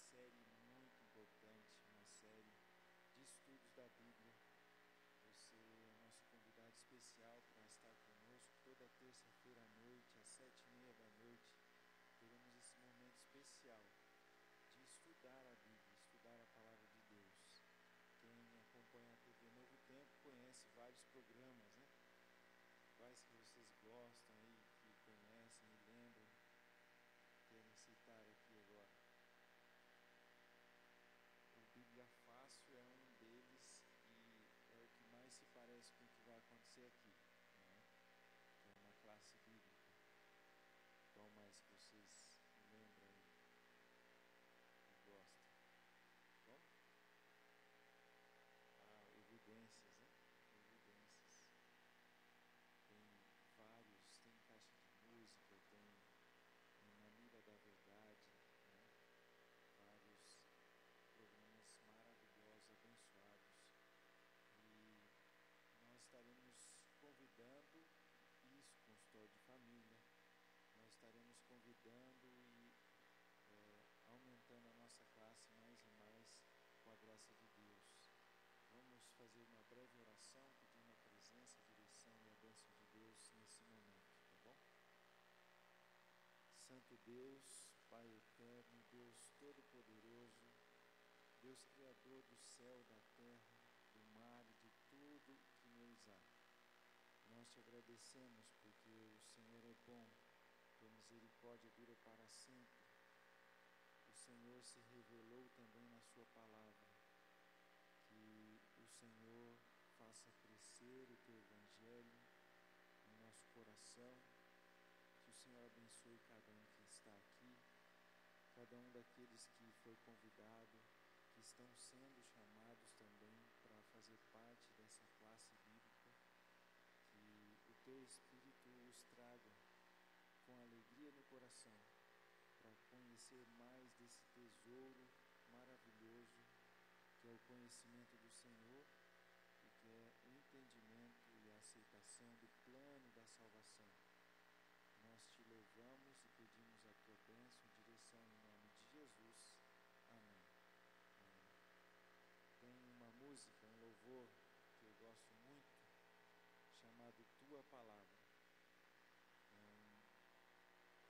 série muito importante, uma série de estudos da Bíblia. Você é nosso convidado especial para estar conosco toda terça-feira à noite, às 7h30 da noite. Teremos esse momento especial de estudar a Bíblia, estudar a Palavra de Deus. Quem acompanha a TV Novo Tempo conhece vários programas, né? Quais que vocês gostam aí, que conhecem e lembram, querem citar aqui agora? O Bíblia Fácil é um deles e é o que mais se parece com o que vai acontecer aqui, né? Que é uma classe bíblica. Qual mais que vocês lembram aí e gostam? Bom? Evidências, né? Evidências. Tem vários, tem caixa de música, tem Na Mira da Verdade, né? Vários programas maravilhosos, abençoados. E nós estaremos convidando isso, consultório de família, nós estaremos convidando e aumentando a nossa classe mais e mais com a graça de Deus. Vamos fazer uma breve oração, pedindo a presença, a direção e a bênção de Deus nesse momento, tá bom? Santo Deus, Pai eterno, Deus todo-poderoso, Deus criador do céu, da terra, do mar e de tudo que neles há. Nós te agradecemos porque o Senhor é bom, tua misericórdia dura para sempre. O Senhor se revelou também na sua palavra. Que o Senhor faça crescer o teu evangelho no nosso coração. Que o Senhor abençoe cada um que está aqui, cada um daqueles que foi convidado, que estão sendo chamados também para fazer parte dessa classe bíblica. Que o teu Espírito os traga com alegria no coração para conhecer mais desse tesouro maravilhoso que é o conhecimento do Senhor e que é o entendimento e a aceitação do plano da salvação. Nós te louvamos e pedimos a tua bênção e direção em nome de Jesus. Amém. Amém. Tem uma música, um louvor que eu gosto muito, chamado Tua Palavra. É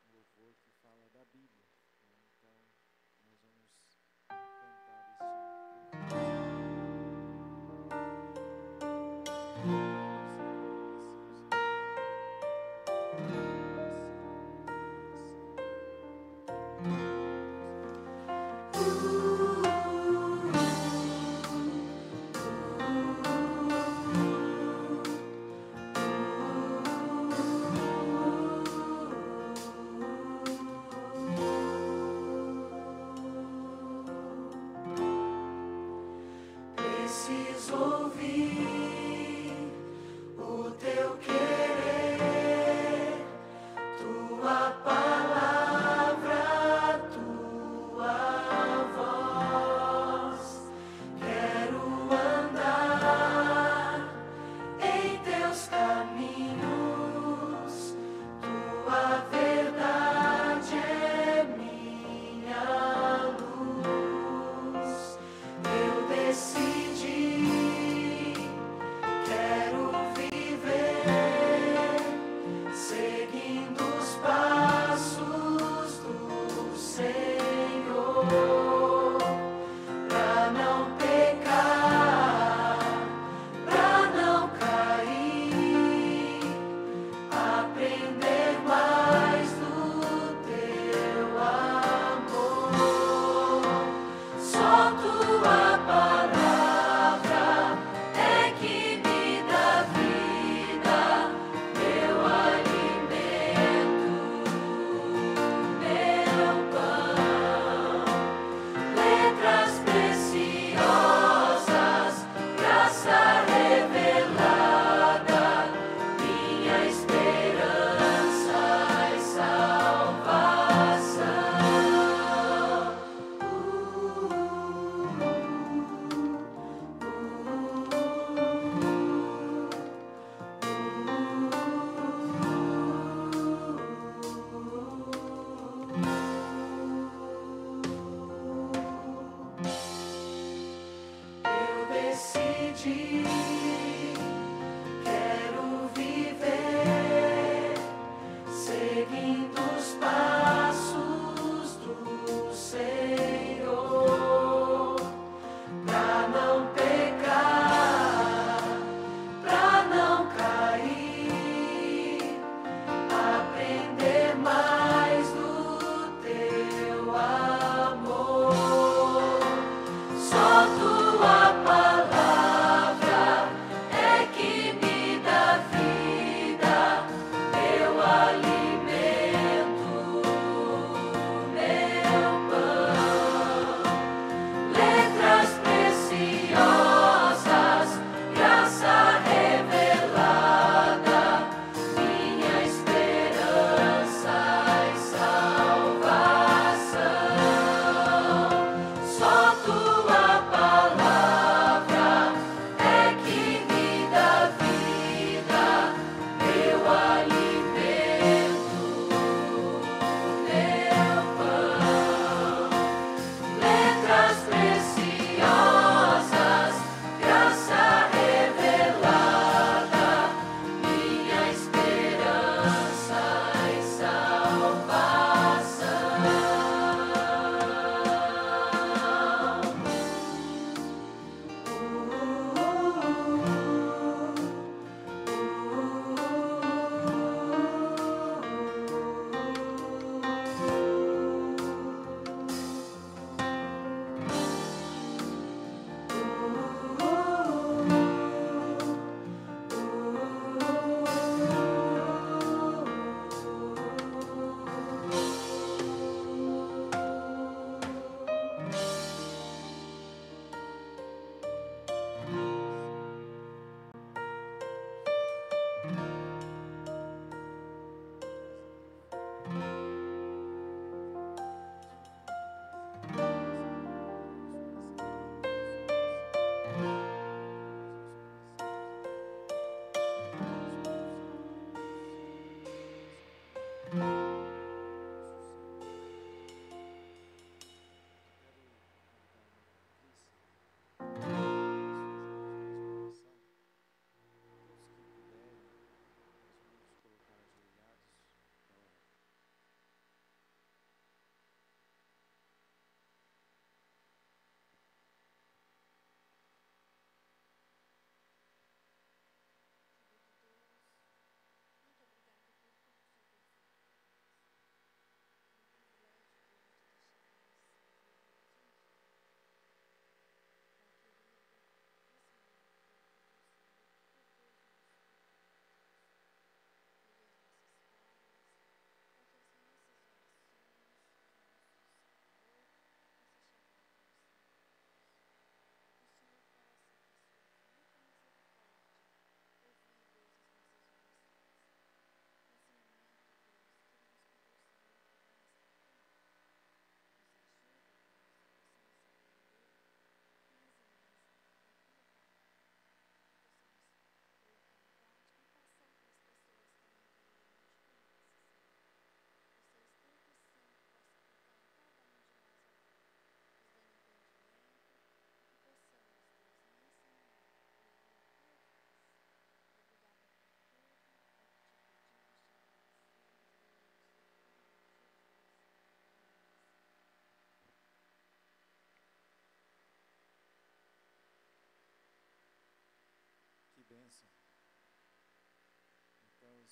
um louvor que fala da Bíblia, né? Então, nós vamos cantar este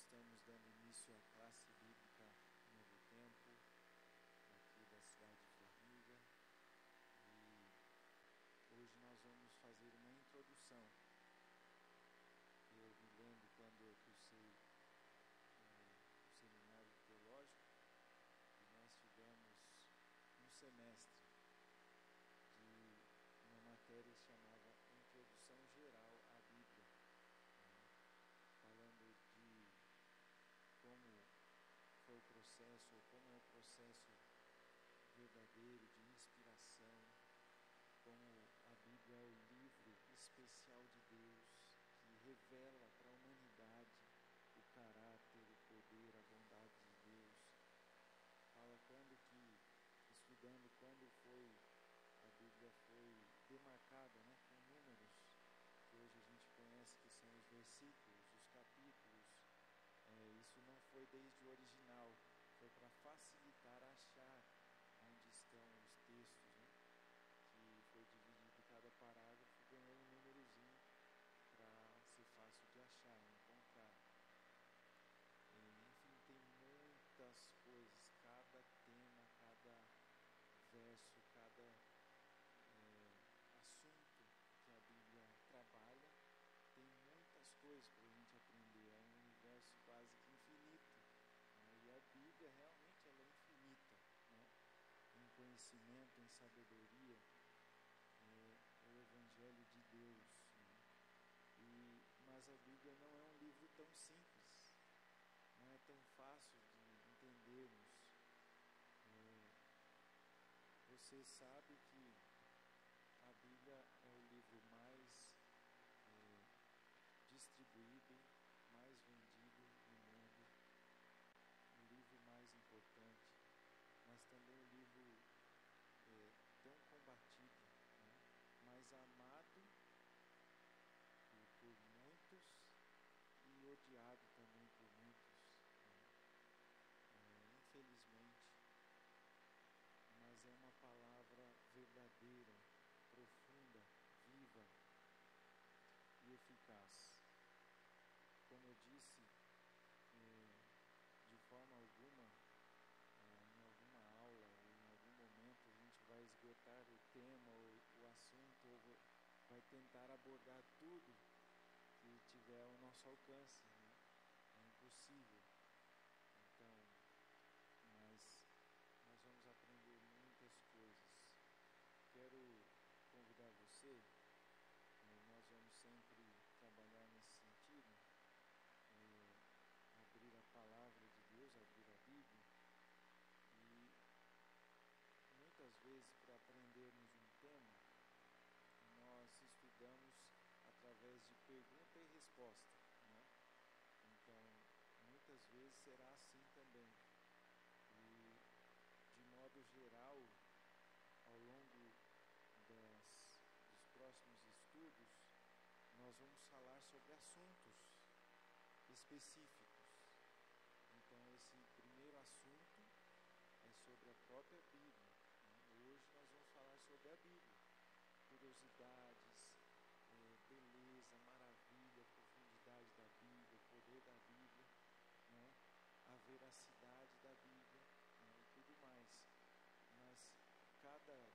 estamos dando início à classe bíblica Novo Tempo, aqui da cidade de Formiga, e hoje nós vamos fazer uma introdução. Eu me lembro quando eu cursei o seminário teológico, e nós tivemos um semestre de uma matéria chamada Introdução Geral à Bíblia, né? Falando de como foi o processo, ou como é o processo verdadeiro de inspiração, como a Bíblia é o livro especial de Deus, que revela para a humanidade o caráter, o poder, a bondade de Deus. Fala estudando quando foi, a Bíblia foi demarcada, né, com números, que hoje a gente conhece que são os versículos, os capítulos. Isso não foi desde o original, foi para facilitar achar onde estão os textos, né? Que foi dividido cada parágrafo, ganhou um númerozinho para ser fácil de achar, encontrar. Enfim, tem muitas coisas, cada tema, cada verso, cada assunto que a Bíblia trabalha, tem muitas coisas para a gente aprender. É um universo quase que infinito, né? E a Bíblia realmente ela é infinita, né? Em conhecimento, em sabedoria, é o Evangelho de Deus, né? Mas a Bíblia não é um livro tão simples, não é tão fácil de entendermos. Você sabe que a Bíblia é o livro mais distribuído, mais vendido no mundo, o livro mais importante, mas também o livro tão combatido, né? Mais amado por muitos e odiado também por muitos, né? Infelizmente, mas é uma palavra verdadeira, profunda, viva e eficaz. Como eu disse, de forma alguma, em alguma aula ou em algum momento a gente vai esgotar o tema ou o assunto ou vai tentar abordar tudo que tiver ao nosso alcance, né? É impossível. Então, mas nós vamos aprender muitas coisas. Quero convidar você, nós vamos sempre trabalhar nesse sentido, abrir a palavra de Deus, abrir a Bíblia, e muitas vezes para aprendermos um tema, nós estudamos através de pergunta e resposta, né? Então, muitas vezes será assim também. E, de modo geral, ao longo dos próximos estudos, nós vamos falar sobre assuntos específicos. Então, esse primeiro assunto é sobre a própria Bíblia, né? Hoje nós vamos falar sobre a Bíblia, curiosidades, beleza, maravilha, profundidade da Bíblia, o poder da Bíblia, né? A veracidade da Bíblia, né? E tudo mais. Mas cada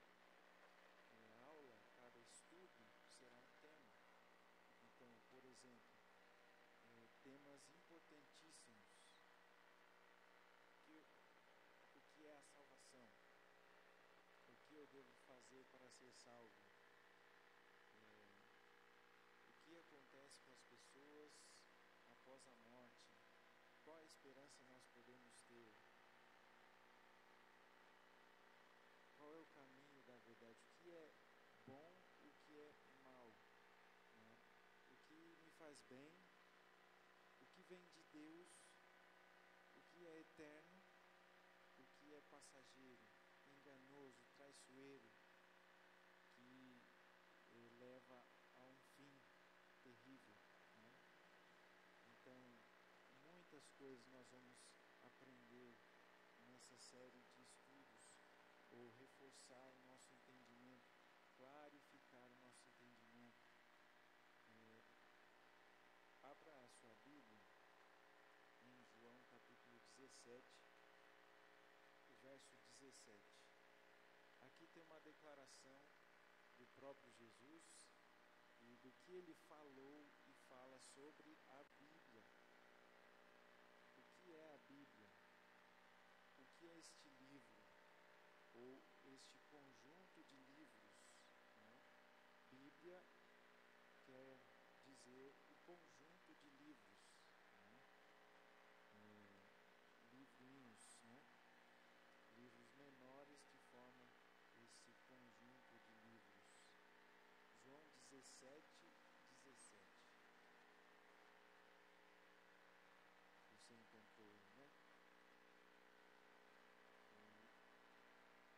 aula, cada estudo será um tema. Então, por exemplo, temas importantíssimos. O que é a salvação? O que eu devo fazer para ser salvo? O que acontece com as pessoas após a morte? Qual a esperança nós podemos ter? Qual é o caminho da verdade? O que é bom e o que é mal, né? O que me faz bem? O que vem de Deus? O que é eterno? O que é passageiro, enganoso, traiçoeiro, que leva a um fim terrível, né? Então, muitas coisas nós vamos aprender nessa série de estudos, ou reforçar o nosso entendimento, clarificar o nosso entendimento. Abra a sua Bíblia em 17, o verso 17. Aqui tem uma declaração do próprio Jesus e do que ele falou e fala sobre a Bíblia. O que é a Bíblia? O que é este livro? Ou este conjunto de livros, né? Bíblia quer dizer o conjunto de livros, né? Livrinhos, né? Livros menores que formam esse conjunto de livros. João 17, 17. Você encontrou aí, né?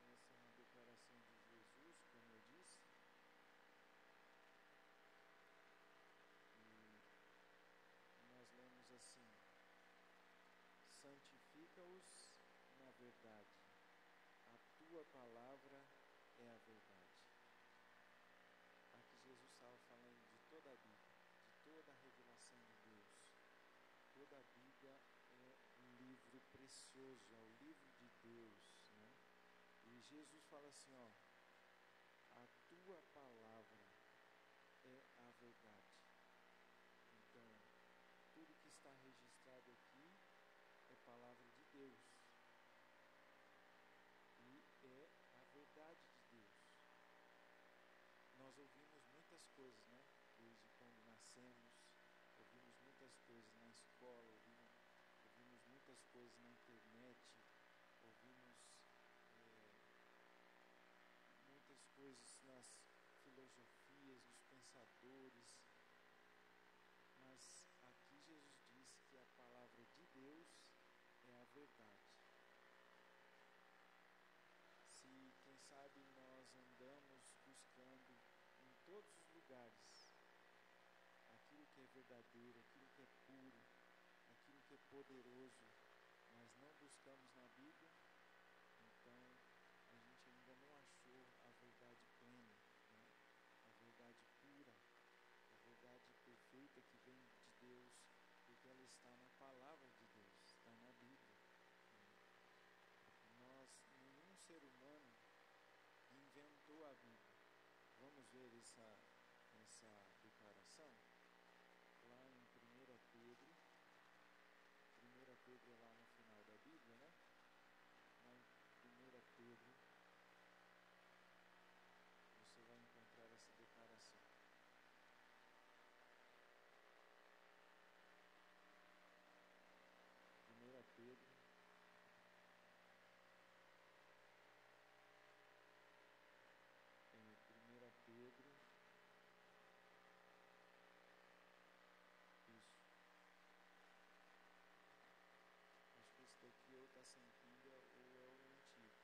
Essa é uma declaração de Jesus, como eu disse. E nós lemos assim: santifica-os na verdade, a tua palavra é a verdade. Aqui Jesus estava falando de toda a Bíblia, de toda a revelação de Deus. Toda a Bíblia é um livro precioso, é o livro de Deus, né? E Jesus fala assim, ó: a tua palavra é a verdade. Então, tudo que está registrado aqui é palavra de Deus. E é a verdade de Deus. Nós ouvimos muitas coisas, né? Desde quando nascemos, ouvimos muitas coisas na escola, ouvimos muitas coisas na internet, ouvimos muitas coisas nas filosofias, nos pensadores. Mas aqui Jesus diz que a palavra de Deus é a verdade. Se, quem sabe, nós andamos buscando em todos os lugares aquilo que é verdadeiro, aquilo que é puro, aquilo que é poderoso, mas não buscamos na Bíblia, então a gente ainda não achou a verdade plena, né? A verdade pura, a verdade perfeita que vem de Deus, porque ela está na palavra de Deus, está na Bíblia. Nenhum ser humano inventou a Bíblia. Vamos ver essa declaração? Lá em 1 Pedro. 1 Pedro é lá no final da Bíblia, né? Lá em 1 Pedro, você vai encontrar essa declaração. 1 Pedro, isso. Acho que esse daqui ou está sem pilha ou é o antigo.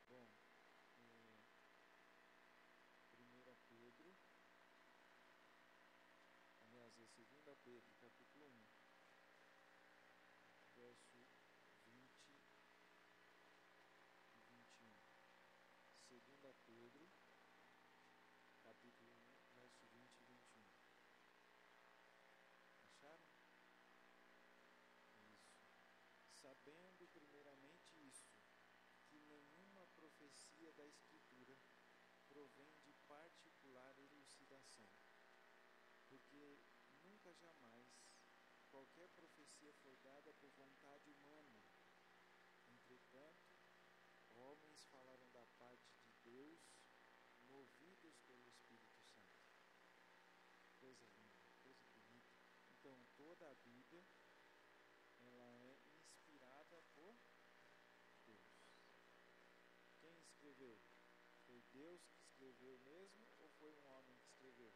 Bom, 1 Pedro, aliás, é 2 Pedro, capítulo 1, verso 20 e 21. 2 Pedro, capítulo 1, verso 20 e 21. Acharam? Isso. Sabendo primeiramente isso, que nenhuma profecia da Escritura provém de particular elucidação, porque nunca jamais qualquer profecia foi dada por vontade humana. Entretanto, homens falaram da parte de Deus, movidos pelo Espírito Santo. Coisa linda, coisa bonita. Então, toda a Bíblia, ela é inspirada por Deus. Quem escreveu? Foi Deus que escreveu mesmo ou foi um homem que escreveu?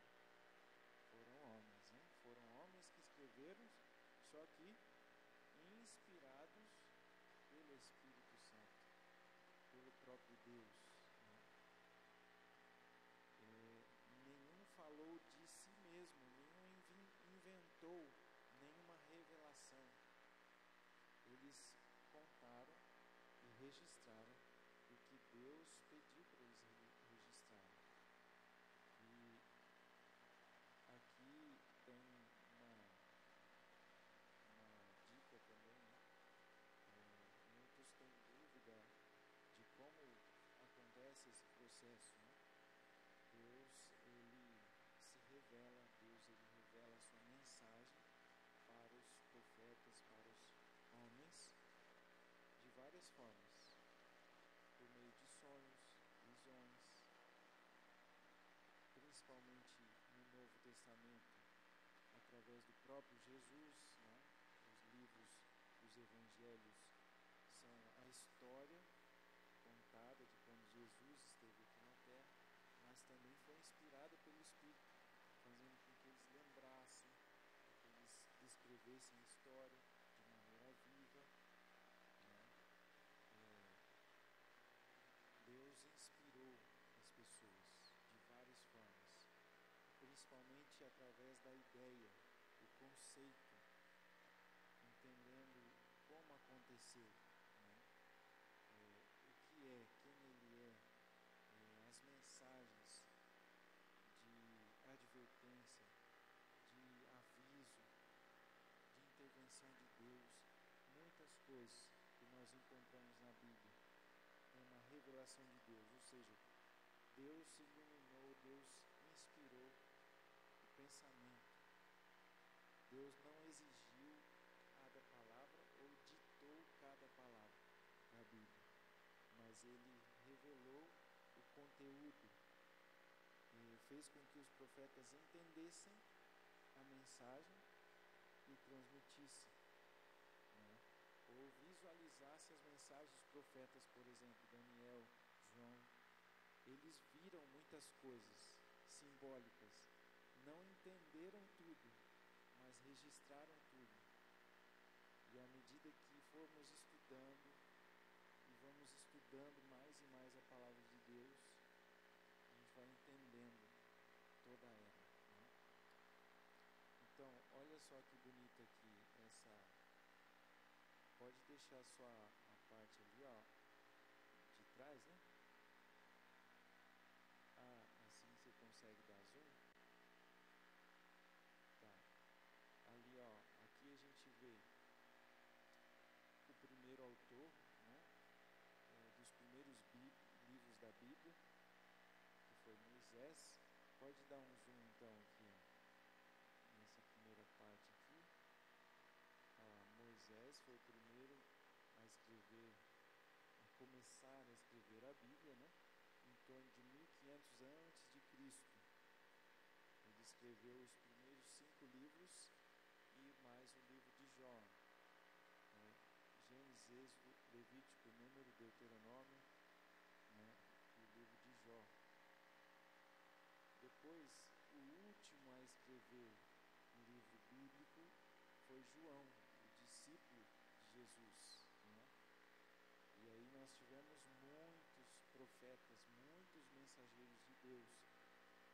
Foram homens, né? Foram homens que escreveram, só que inspirados pelo Espírito Santo, pelo próprio Deus, né? Nenhum falou de si mesmo, nenhum inventou nenhuma revelação. Eles contaram e registraram o que Deus pediu para eles registrarem. E processo, né? Deus, ele se revela, Deus, ele revela a sua mensagem para os profetas, para os homens, de várias formas, por meio de sonhos, visões, principalmente no Novo Testamento, através do próprio Jesus, né? Os livros dos evangelhos são a história contada de quando Jesus esteve aqui na terra, mas também foi inspirada pelo Espírito, fazendo com que eles lembrassem, que eles descrevessem a história de maneira viva, né? Deus inspirou as pessoas de várias formas, principalmente através da ideia, do conceito, entendendo como aconteceu, né? O que é, quem ele é, as mensagens de advertência, de aviso, de intervenção de Deus, muitas coisas que nós encontramos na Bíblia, é uma revelação de Deus, ou seja, Deus iluminou, Deus inspirou o pensamento. Deus não exigiu cada palavra ou ditou cada palavra da Bíblia, mas Ele revelou o conteúdo e fez com que os profetas entendessem a mensagem e transmitissem, né? Ou visualizassem as mensagens dos profetas, por exemplo, Daniel, João. Eles viram muitas coisas simbólicas, não entenderam tudo, mas registraram tudo. E à medida que formos estudando, e vamos estudando mais e mais a palavra de Deus, a gente vai entendendo toda ela, né? Então, olha só que bonita aqui essa... Pode deixar só a parte ali, ó, de trás, né? Ah, assim você consegue dar zoom? Tá. Ali, ó, aqui a gente vê o primeiro autor, né? Dos primeiros livros da Bíblia, que foi Moisés. Pode dar um zoom então aqui, ó, nessa primeira parte aqui. Moisés foi o primeiro a escrever, a começar a escrever a Bíblia, né? Em torno de 1500 antes de Cristo. Ele escreveu os primeiros 5 livros e mais o livro de Jó, né? Gênesis, Êxodo, Levítico, Número, Deuteronômio, né? E o livro de Jó. Depois, o último a escrever um livro bíblico foi João, o discípulo de Jesus, né? E aí nós tivemos muitos profetas, muitos mensageiros de Deus.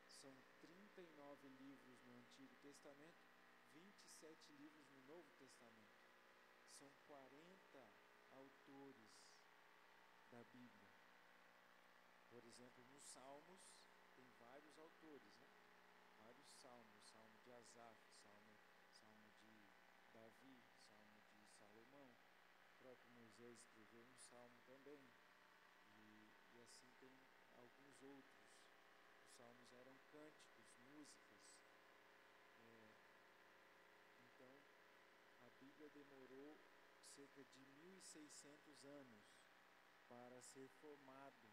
São 39 livros no Antigo Testamento, 27 livros no Novo Testamento. São 40 autores da Bíblia. Por exemplo, nos Salmos tem vários autores, né? Vários salmos, salmo de Asaf, salmo de Davi, salmo de Salomão. O próprio Moisés escreveu um salmo também. E assim tem alguns outros. Os salmos eram cânticos, músicas. Então, a Bíblia demorou cerca de 1600 anos para ser formado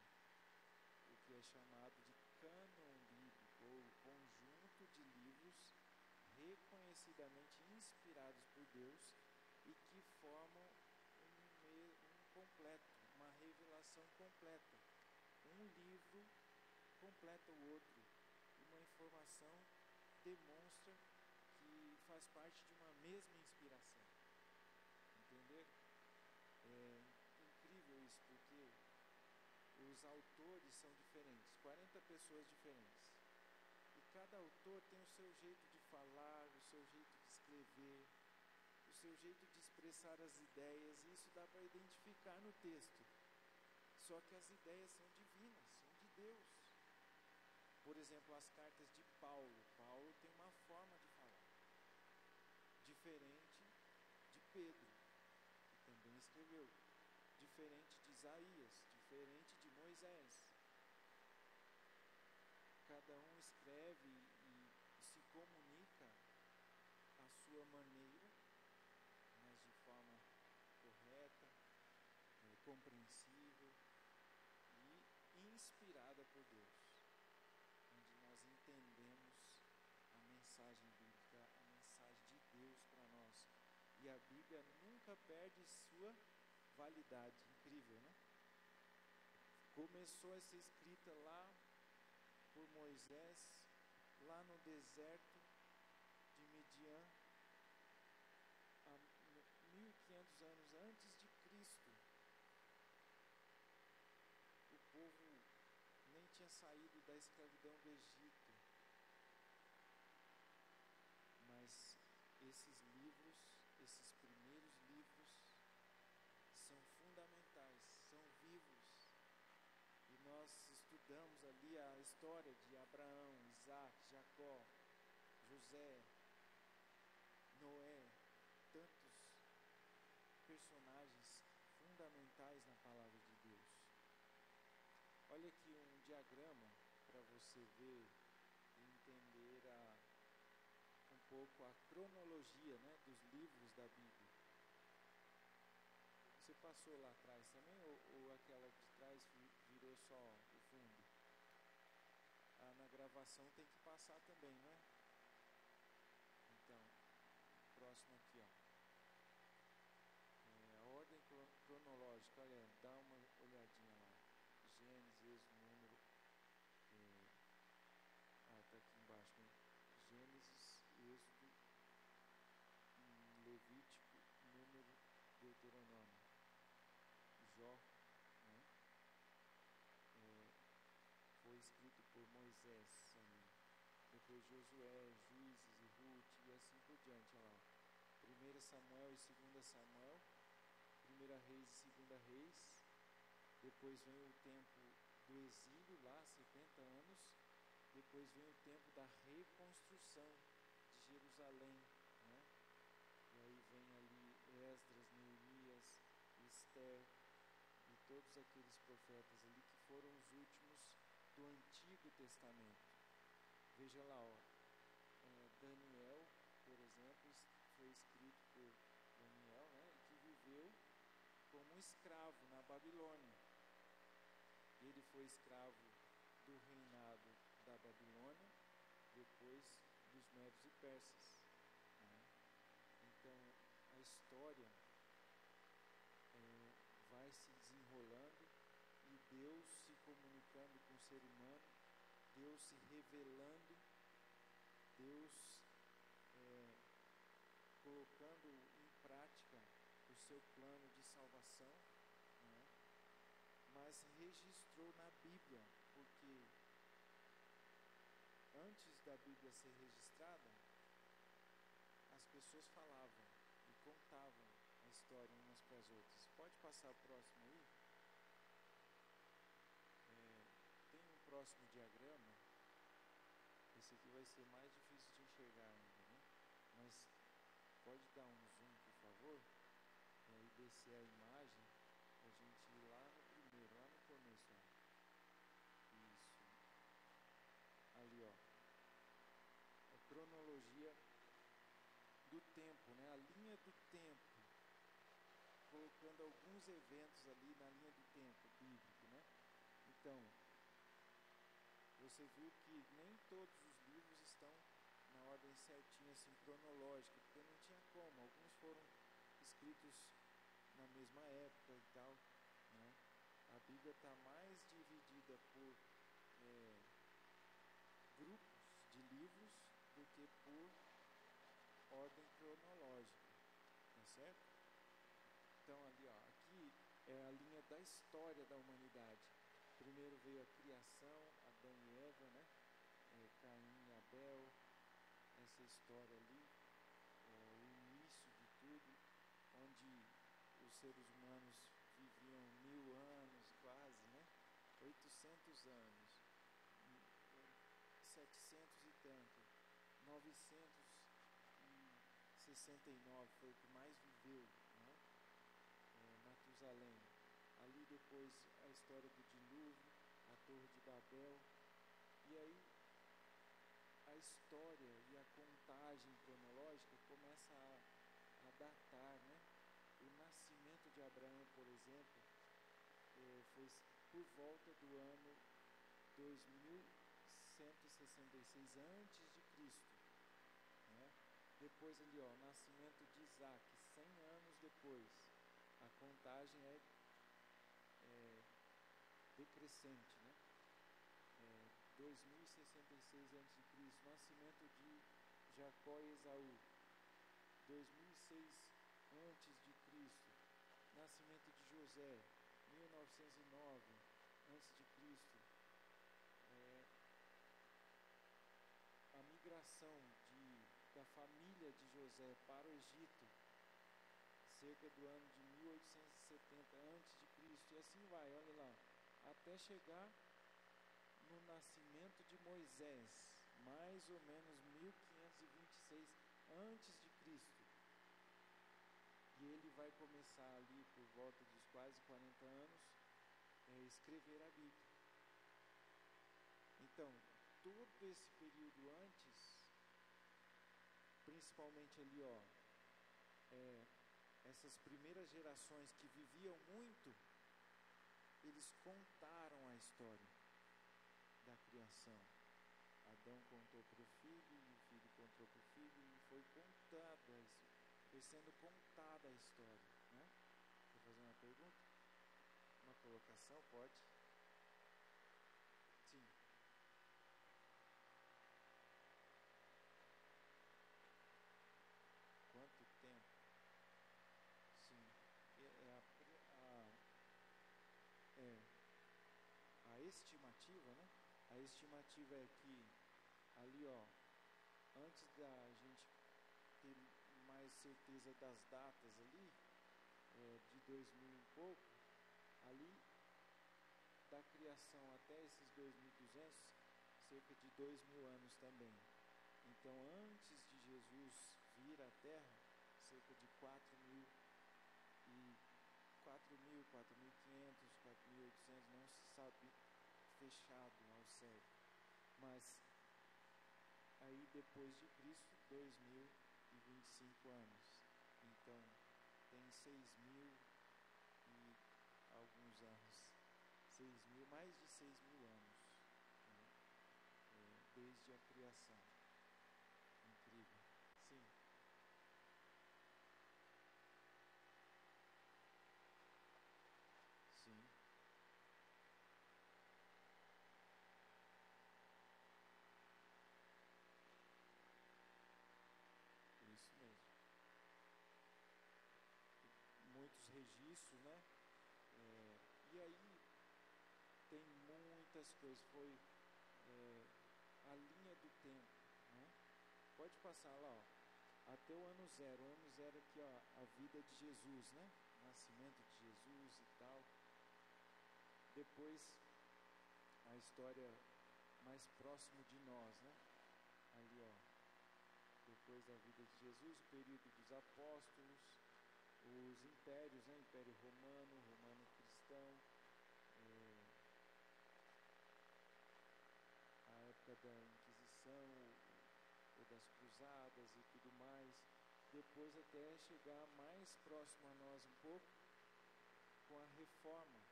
o que é chamado de cânon bíblico, ou conjunto de livros reconhecidamente inspirados por Deus e que formam um completo, uma revelação completa. Um livro completa o outro. Uma informação demonstra que faz parte de uma mesma inspiração. Entender? É incrível isso, porque os autores são diferentes, 40 pessoas diferentes. E cada autor tem o seu jeito de falar, o seu jeito de escrever, o seu jeito de expressar as ideias, e isso dá para identificar no texto. Só que as ideias são divinas, são de Deus. Por exemplo, as cartas de Paulo. Paulo tem uma forma de falar diferente de Pedro, que também escreveu, diferente de Isaías, diferente de Moisés. cada um escreve e se comunica à sua maneira, mas de forma correta, compreensível e inspirada por Deus, onde nós entendemos a mensagem bíblica, a mensagem de Deus para nós. E a Bíblia nunca perde sua validade. Incrível, né? Começou a ser escrita lá por Moisés, lá no deserto de Midian, há 1500 anos antes de Cristo. O povo nem tinha saído da escravidão do Egito. Mas esses livros, esses primeiros livros, são fundamentais, são vivos. E nós estudamos ali a história de Abraão, Isaac, Jacó, José, Noé, tantos personagens fundamentais na palavra de Deus. Olha aqui um diagrama para você ver e entender um pouco a cronologia, né, dos livros da Bíblia. Você passou lá atrás também ou aquela de trás virou só o fundo? Na gravação tem que passar também, não é? Então, próximo aqui, ó. A ordem cronológica, olha, dá uma olhadinha lá. Gênesis, número. Tá aqui embaixo, né? Gênesis, Êxodo, Levítico, Número, Deuteronômio. Jó, né? Foi escrito por Moisés ali. Depois Josué, Juízes e Ruth e assim por diante. Olha lá. 1 Samuel e 2 Samuel, 1 Reis e 2 Reis. Depois vem o tempo do exílio lá, 70 anos. Depois vem o tempo da reconstrução de Jerusalém, né? E aí vem ali Esdras, Neemias, Esther e todos aqueles profetas ali que foram os últimos do Antigo Testamento. Veja lá, ó, Daniel, por exemplo, foi escrito por Daniel, né, que viveu como escravo na Babilônia. Ele foi escravo do reinado da Babilônia, depois dos Médios e Persas, né? Então, a história vai se desenrolando e Deus se comunicando com o ser humano, Deus se revelando, Deus colocando em prática o seu plano de salvação, né? Mas registrou na Bíblia, porque antes da Bíblia ser registrada, as pessoas falavam e contavam a história umas para as outras. Pode passar o próximo aí? Tem um próximo diagrama. Esse aqui vai ser mais difícil de enxergar ainda, né? Mas pode dar um zoom, por favor? E aí descer a imagem, a gente ir lá no primeiro, lá no começo, ó. Isso. Ali, ó. A cronologia do tempo, né? A linha do tempo, colocando alguns eventos ali na linha do tempo bíblico, né? Então, você viu que nem todos os livros estão na ordem certinha, assim, cronológica, porque não tinha como. Alguns foram escritos na mesma época e tal, né? A Bíblia está mais dividida por grupos de livros do que por ordem cronológica, tá certo? Então ali, ó, aqui é a linha da história da humanidade. Primeiro veio a criação, Adão e Eva, né? Caim e Abel, essa história ali, o início de tudo, onde os seres humanos viviam 1000 anos quase, né? 800 anos, 700 e tanto, 969 foi o que mais viveu, né? Matusalém. Ali depois a história do dilúvio, a Torre de Babel, e aí a história e a contagem cronológica começa a datar, né? O nascimento de Abraão, por exemplo, foi por volta do ano 2166 antes de Cristo, né? Depois ali, ó, nascimento de Isaac, 100 anos depois. A contagem é decrescente, né? 2066 a.C., nascimento de Jacó e Esaú. 2006 a.C., nascimento de José. 1909 a.C., a migração da família de José para o Egito, cerca do ano de 1870 a.C., e assim vai, olha lá, até chegar no nascimento de Moisés, mais ou menos 1526 a.C., e ele vai começar ali por volta dos quase 40 anos escrever a Bíblia. Então, todo esse período antes, principalmente ali, ó, essas primeiras gerações que viviam muito, eles contaram a história da criação. Adão contou para o filho, e o filho contou para o filho, e foi sendo contada a história, né? Quer fazer uma pergunta? Uma colocação? Pode? Sim. Quanto tempo? Sim. A estimativa, né? A estimativa é que ali, ó, antes da gente ter mais certeza das datas ali, de 2000 e pouco, ali da criação até esses 2200, cerca de 2000 anos também. Então, antes de Jesus vir à Terra, cerca de 4.000 e 4.000, 4.500, 4.800, não se sabe fechado ao certo. Mas aí depois de Cristo, 2025 anos. Então, tem 6.000 e alguns anos. 6.000, mais de 6.000 anos, né? Desde a criação. Incrível. Sim. Sim. Isso mesmo. Muitos registros, né? E aí tem muitas coisas. Foi a linha do tempo, né? Pode passar lá, ó, até o ano zero. O ano zero aqui, ó, a vida de Jesus, né? Nascimento de Jesus e tal. Depois a história mais próximo de nós, né? Ali, ó, depois da vida de Jesus, o período dos apóstolos, os impérios, né? Império Romano, Romano Cristão, a época da Inquisição, ou das Cruzadas e tudo mais. Depois até chegar mais próximo a nós um pouco, com a Reforma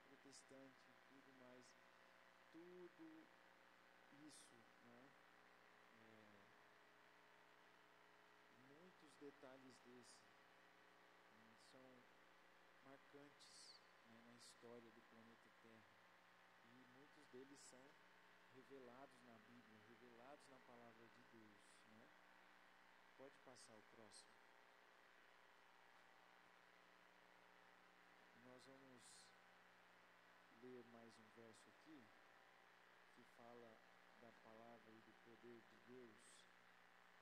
Protestante e tudo mais. Tudo isso, né? Muitos detalhes são marcantes, né, na história do planeta Terra, e muitos deles são revelados na Bíblia, revelados na palavra de Deus, né? Pode passar o próximo. Nós vamos ler mais um verso aqui que fala da palavra e do poder de Deus.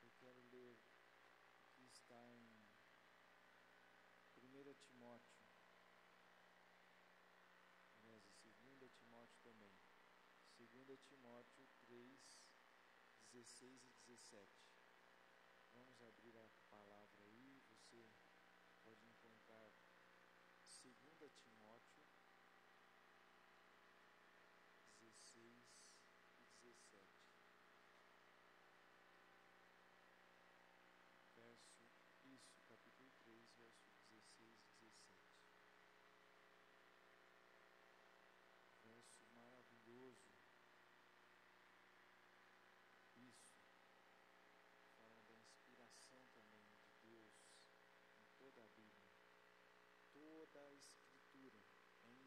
Eu quero ler o que está em 1 Timóteo, aliás, em 2 Timóteo também. 2 Timóteo 3, 16 e 17. Vamos abrir a palavra aí. Você pode encontrar 2 Timóteo 16 e 17.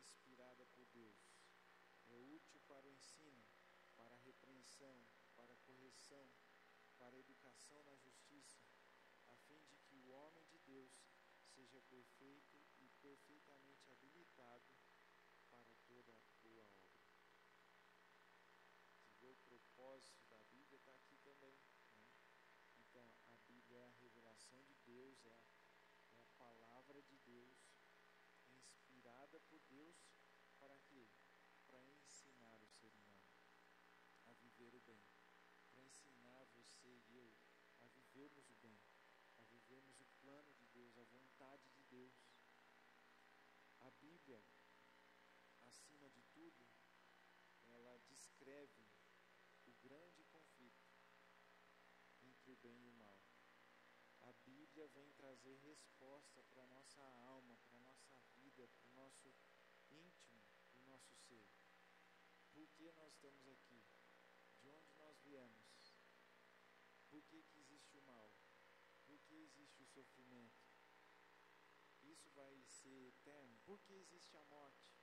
inspirada por Deus, é útil para o ensino, para a repreensão, para a correção, para a educação na justiça, a fim de que o homem de Deus seja perfeito e perfeitamente habilitado para toda boa obra. Você vê o propósito da Bíblia está aqui também, né? Então, a Bíblia é a revelação de Deus, é a palavra de Deus, é inspirada por Deus para quê? Para ensinar o ser humano a viver o bem, para ensinar você e eu a vivermos o bem, a vivermos o plano de Deus, a vontade de Deus. A Bíblia, acima de tudo, ela descreve o grande conflito entre o bem e o mal. A Bíblia vem trazer resposta para a nossa alma, para a nossa vida, para o nosso íntimo, para o nosso ser. Por que nós estamos aqui? De onde nós viemos? Por que existe o mal? Por que existe o sofrimento? Isso vai ser eterno? Por que existe a morte?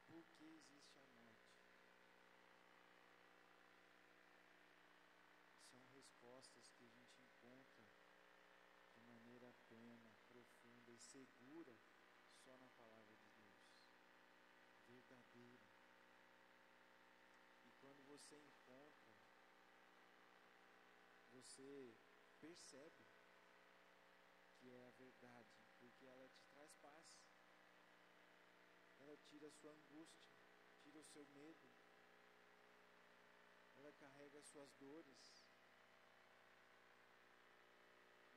Por que existe a morte? São respostas que a gente encontra de maneira plena, profunda e segura só na palavra de Deus. Verdadeira. E quando você encontra, você percebe que é a verdade, porque ela te traz paz. Ela tira a sua angústia, tira o seu medo. Ela carrega as suas dores.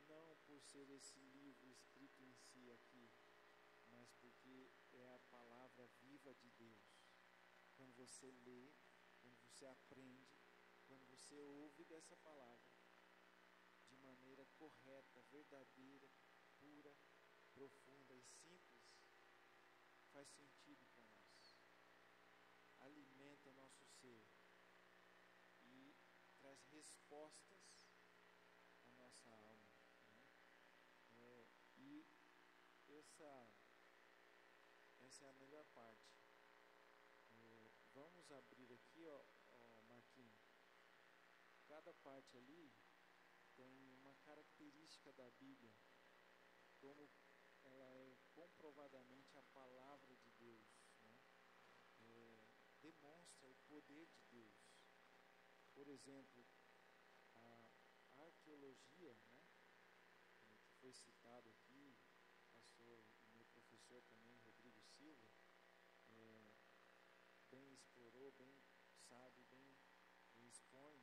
Não por ser esse livro escrito em si aqui, mas porque é a palavra viva de Deus. Quando você lê, quando você aprende, quando você ouve dessa palavra de maneira correta, verdadeira, pura, profunda e simples, faz sentido para nós. Alimenta nosso ser e traz respostas à nossa alma. E essa é a melhor parte. Vamos abrir aqui, Marquinhos. Cada parte ali tem uma característica da Bíblia, como ela é comprovadamente a palavra de Deus, né? Demonstra o poder de Deus. Por exemplo, a arqueologia, né? Que foi citado aqui, pastor e meu professor também, Rodrigo Silva, bem explorou, bem sabe, bem expõe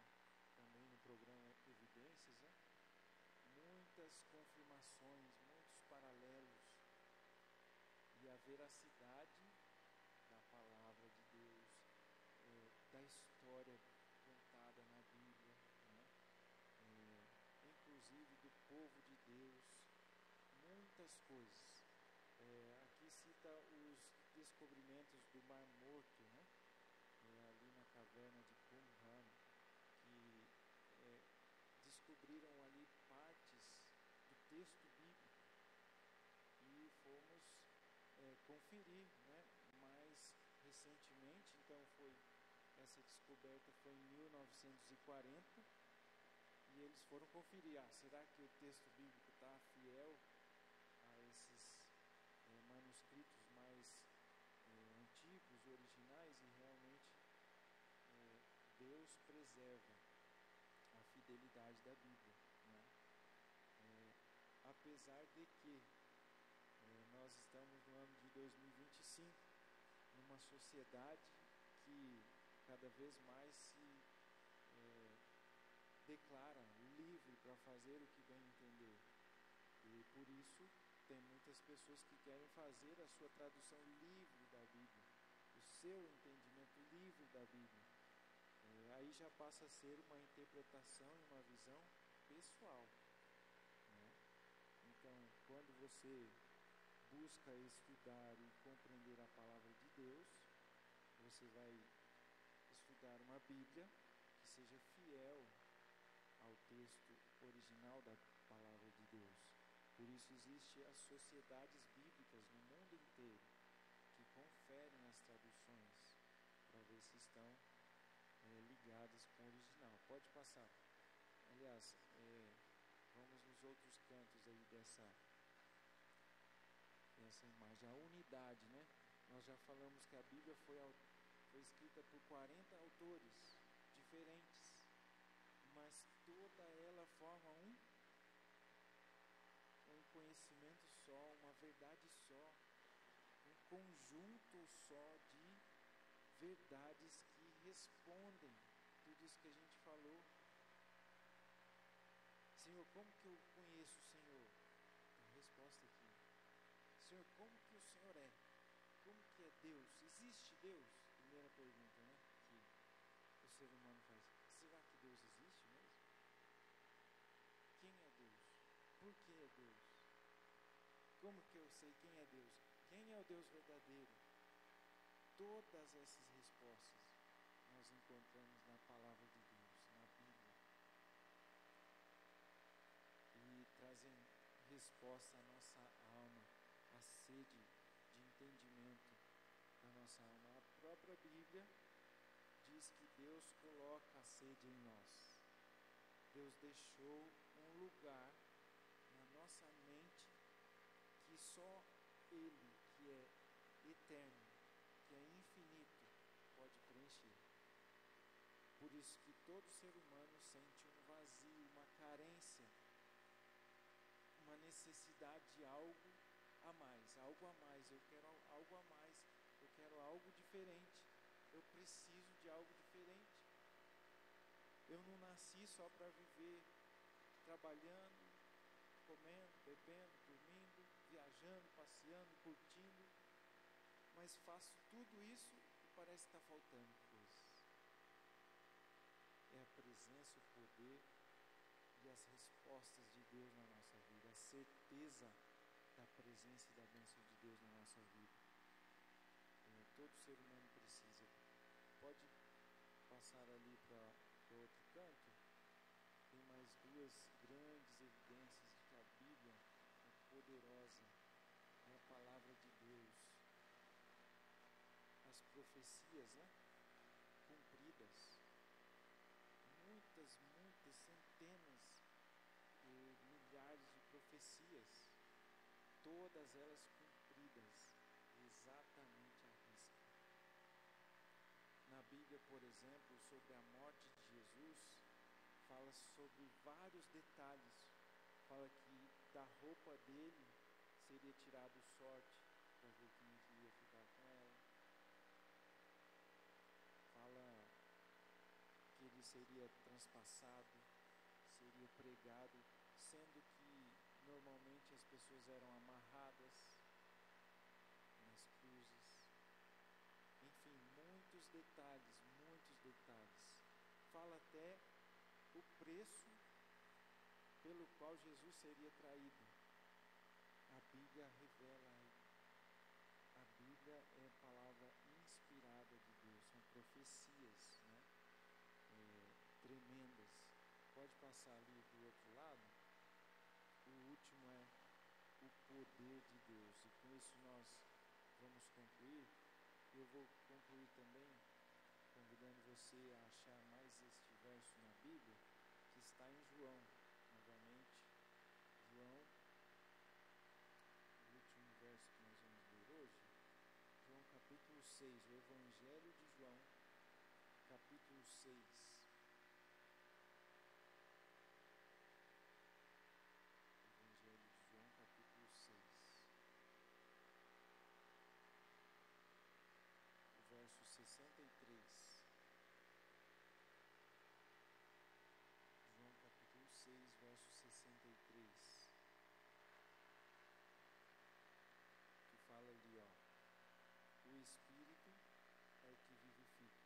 também no programa Evidências, né? Muitas confirmações, muitos paralelos e a veracidade da palavra de Deus, da história contada na Bíblia, né? Inclusive do povo de Deus, muitas coisas. Aqui cita os descobrimentos do Mar Morto, né? Ali na caverna de Qumran, que descobriram ali partes do texto bíblico e fomos conferir, né? Mais recentemente, então essa descoberta foi em 1940 e eles foram conferir, será que o texto bíblico está fiel a esses manuscritos mais antigos, originais, e realmente Deus preserva a fidelidade da Bíblia, né? Apesar de que nós estamos no ano de 2025, numa sociedade que cada vez mais se declara livre para fazer o que bem entender. E por isso tem muitas pessoas que querem fazer a sua tradução livre da Bíblia, o seu entendimento livre da Bíblia. Aí já passa a ser uma interpretação e uma visão pessoal, né? Então, quando você busca estudar e compreender a palavra de Deus, você vai estudar uma Bíblia que seja fiel ao texto original da palavra de Deus. Por isso existem as sociedades bíblicas bíblicas no mundo inteiro que conferem as traduções para ver se estão ligadas com o original. Pode passar. Aliás, vamos nos outros cantos aí dessa imagem, a unidade, né? Nós já falamos que a Bíblia foi escrita por 40 autores diferentes, mas toda ela forma um conhecimento só, uma verdade só, um conjunto só de verdades que respondem tudo isso que a gente falou. Senhor, como que eu conheço o Senhor? A resposta aqui. Senhor, como que o Senhor é? Como que é Deus? Existe Deus? Primeira pergunta, né? Que o ser humano faz. Será que Deus existe mesmo? Quem é Deus? Por que é Deus? Como que eu sei quem é Deus? Quem é o Deus verdadeiro? Todas essas respostas nós encontramos na palavra de Deus, na Bíblia. E trazem resposta à nossa alma, à sede de entendimento da nossa alma. A própria Bíblia diz que Deus coloca a sede em nós. Deus deixou um lugar na nossa mente que só Ele, que é eterno, que é infinito, pode preencher. Por isso que todo ser humano sente um vazio, uma carência, uma necessidade de algo a mais, eu quero algo a mais, eu quero algo diferente, eu preciso de algo diferente. Eu não nasci só para viver trabalhando, comendo, bebendo, dormindo, viajando, passeando, curtindo, mas faço tudo isso e parece que está faltando coisas. É a presença, o poder e as respostas de Deus na nossa vida, a certeza da presença e da bênção de Deus na nossa vida. Todo ser humano precisa. Pode passar ali para o outro canto. Tem mais duas grandes evidências de que a Bíblia é poderosa, é a palavra de Deus. As profecias, né? Cumpridas. Muitas, centenas, milhares de profecias, todas elas cumpridas exatamente à risca. Na Bíblia, por exemplo, sobre a morte de Jesus, fala sobre vários detalhes. Fala que da roupa dele seria tirado o sorte para ver quem ia ficar com ela. Fala que ele seria transpassado, seria pregado, sendo que normalmente as pessoas eram amarradas nas cruzes. Enfim, muitos detalhes. Fala até o preço pelo qual Jesus seria traído. A Bíblia revela. A Bíblia é a palavra inspirada de Deus, são profecias, né? Tremendas. Pode passar ali do outro lado. O último é o poder de Deus. E com isso nós vamos concluir. Eu vou concluir também convidando você a achar mais este verso na Bíblia, que está em João, novamente. João, o último verso que nós vamos ler hoje. João capítulo 6, o Evangelho de João, capítulo 6. Evangelho de João, capítulo 6. O verso 63. João capítulo 6, verso 63. Que fala ali, ó. O Espírito é o que vivifica.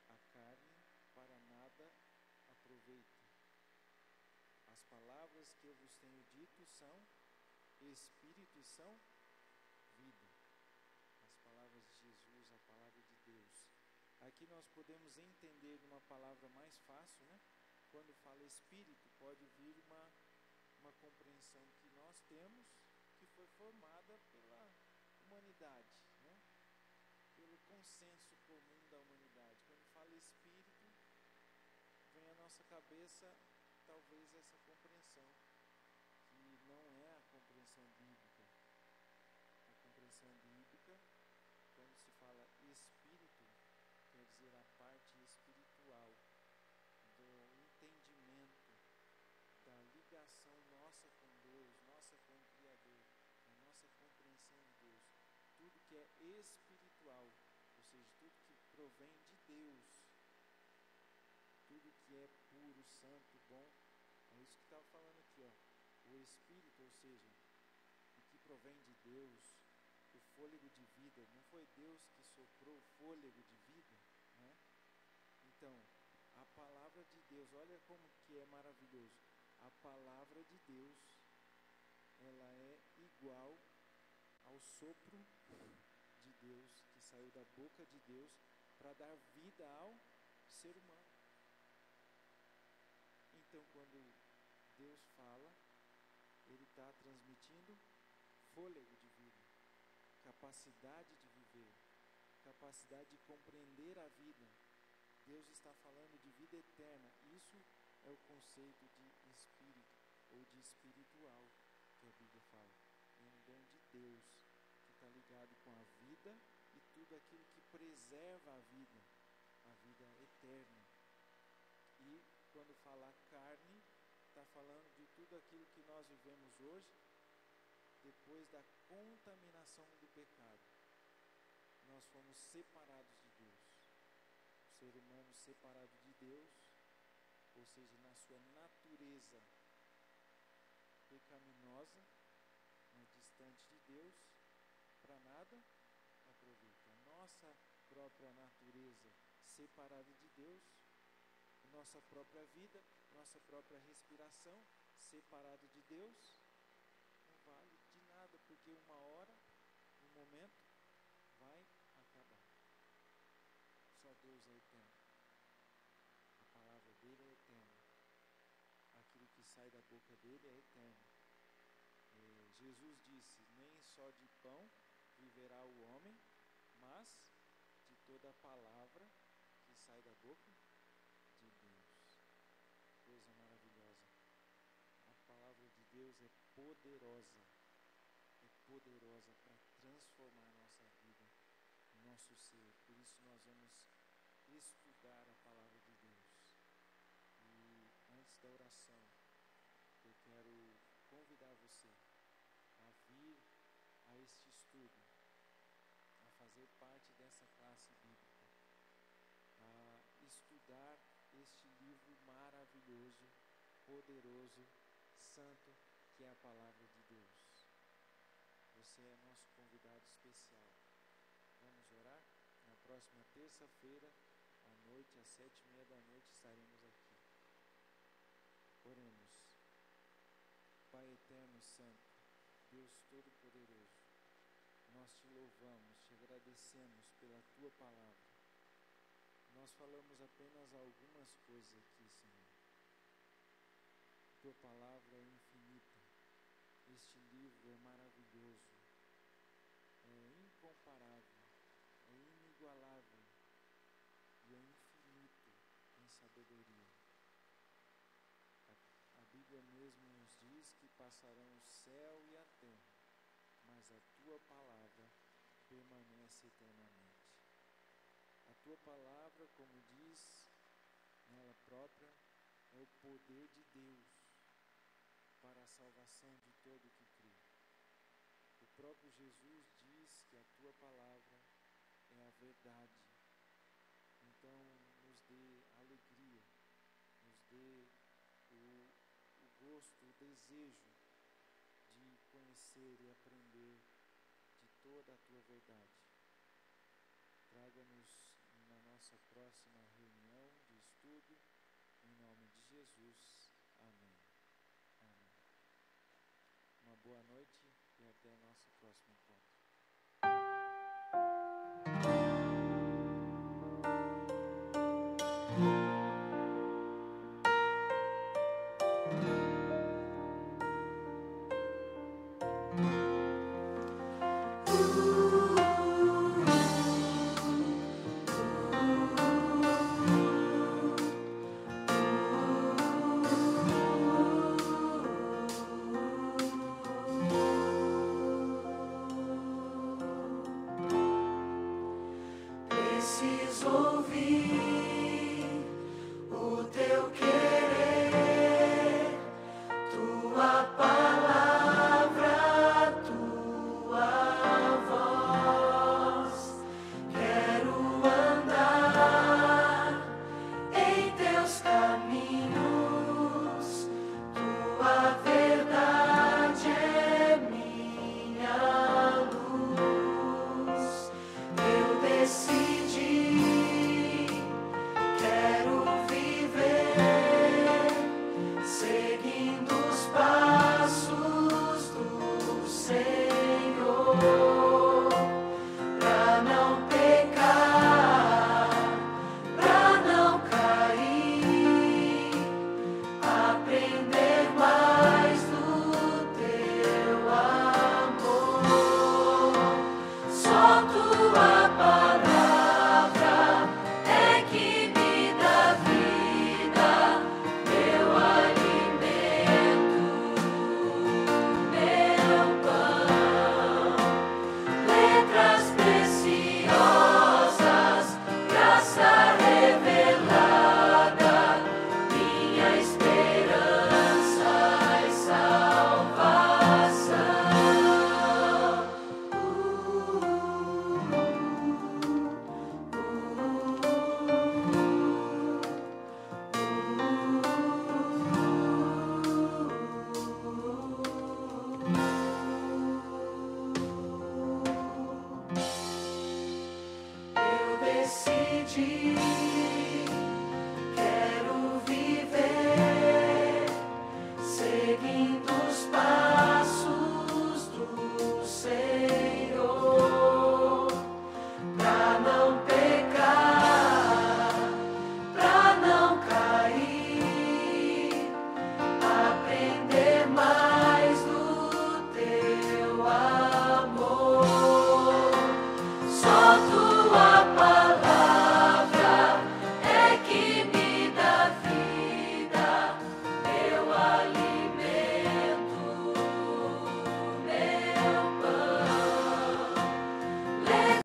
A carne para nada aproveita. As palavras que eu vos tenho dito são Espírito e são vida. As palavras de Jesus, a palavra de Deus. Aqui nós podemos entender de uma palavra mais fácil, né? Quando fala Espírito, pode vir uma compreensão que nós temos, que foi formada pela humanidade, né? Pelo consenso comum da humanidade. Quando fala espírito, vem à nossa cabeça talvez essa compreensão, que não é a compreensão bíblica. A compreensão bíblica, quando se fala espírito, quer dizer a parte espiritual do entendimento, da ligação nossa com Deus, nossa com o Criador, a nossa compreensão de Deus. Tudo que é espiritual, ou seja, tudo que provém de Deus, tudo que é puro, santo, bom, é isso que estava falando aqui, ó. O Espírito, ou seja, o que provém de Deus, o fôlego de vida, não foi Deus que soprou o fôlego de vida, né? Então, a palavra de Deus, olha como que é maravilhoso. A palavra de Deus, ela é igual ao sopro de Deus, que saiu da boca de Deus para dar vida ao ser humano. Então, quando Deus fala, Ele está transmitindo fôlego de vida, capacidade de viver, capacidade de compreender a vida. Deus está falando de vida eterna. Isso é o conceito de espírito, ou de espiritual, que a Bíblia fala. É um dom de Deus, que está ligado com a vida e tudo aquilo que preserva a vida eterna. E quando fala carne, está falando de tudo aquilo que nós vivemos hoje, depois da contaminação do pecado. Nós fomos separados de Deus. O ser humano separado de Deus, ou seja, na sua natureza pecaminosa, distante de Deus, para nada aproveita. A nossa própria natureza separada de Deus, nossa própria vida, nossa própria respiração separada de Deus, não vale de nada, porque uma hora, um momento, vai acabar. Só Deus é eterno. A palavra dele é eterna. Aquilo que sai da boca dele é eterno. Jesus disse: nem só de pão viverá o homem, mas de toda a palavra que sai da boca de Deus. Coisa maravilhosa. A palavra de Deus é poderosa para transformar a nossa vida, o nosso ser. Por isso nós vamos estudar a palavra de Deus. E antes da oração, eu quero convidar você a vir a este estudo, a fazer parte dessa classe bíblica, a estudar este livro maravilhoso, poderoso, santo, que é a palavra de Deus. Você é nosso convidado especial. Vamos orar? Na próxima terça-feira, à noite, às 7:30 da noite, estaremos aqui. Oremos. Pai eterno e santo, Deus Todo-Poderoso, nós te louvamos, te agradecemos pela Tua palavra. Nós falamos apenas algumas coisas aqui, Senhor. Tua palavra é infinita. Este livro é maravilhoso, é incomparável, é inigualável e é infinito em sabedoria. A Bíblia mesmo nos diz que passarão o céu e a terra, mas a Tua palavra permanece eternamente. A Tua palavra, como diz nela própria, é o poder de Deus para a salvação de todo que crê. O próprio Jesus diz que a Tua palavra é a verdade. Então, nos dê alegria, nos dê o gosto, o desejo de conhecer e aprender de toda a Tua verdade. Traga-nos na nossa próxima reunião de estudo, em nome de Jesus. Amém. Amém. Uma boa noite e até nosso próximo encontro.